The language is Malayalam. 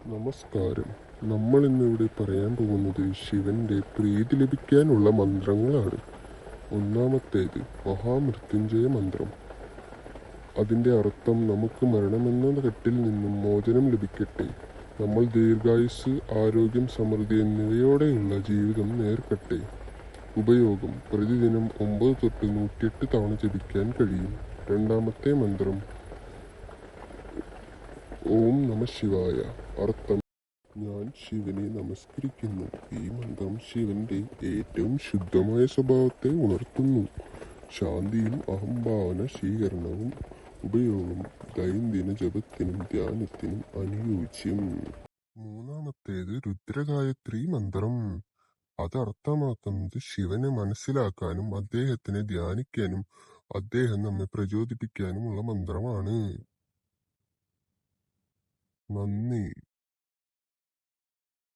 നമസ്കാരം. നമ്മൾ ഇന്നിവിടെ പറയാൻ പോകുന്നത് ശിവന്റെ പ്രീതി ലഭിക്കാനുള്ള മന്ത്രങ്ങളാണ്. ഒന്നാമത്തേത് മഹാമൃത്യുഞ്ജയ മന്ത്രം. അതിൻ്റെ അർത്ഥം നമുക്ക് മരണമെന്ന കെട്ടിൽ നിന്നും മോചനം ലഭിക്കട്ടെ, നമ്മൾ ദീർഘായുസ്, ആരോഗ്യം, സമൃദ്ധി എന്നിവയോടെയുള്ള ജീവിതം നേർക്കട്ടെ. ഉപയോഗം: പ്രതിദിനം 9 തൊട്ട് 108 തവണ ജപിക്കാൻ കഴിയും. രണ്ടാമത്തെ മന്ത്രം ഓം നമ ശിവായ. അർത്ഥം: ഞാൻ ശിവനെ നമസ്കരിക്കുന്നു. ഈ മന്ത്രം ശിവന്റെ ഏറ്റവും ശുദ്ധമായ സ്വഭാവത്തെ ഉണർത്തുന്നു. ശാന്തിയും അഹംഭാവന ശീകരണവും. ഉപയോഗം: ദൈനംദിന ജപത്തിനും ധ്യാനത്തിനും അനുയോജ്യം. മൂന്നാമത്തേത് രുദ്രഗായത്രി മന്ത്രം. അത് അർത്ഥമാക്കുന്നത് ശിവനെ മനസ്സിലാക്കാനും അദ്ദേഹത്തിനെ ധ്യാനിക്കാനും അദ്ദേഹം നമ്മെ പ്രചോദിപ്പിക്കാനുമുള്ള മന്ത്രമാണ്. നന്ദി.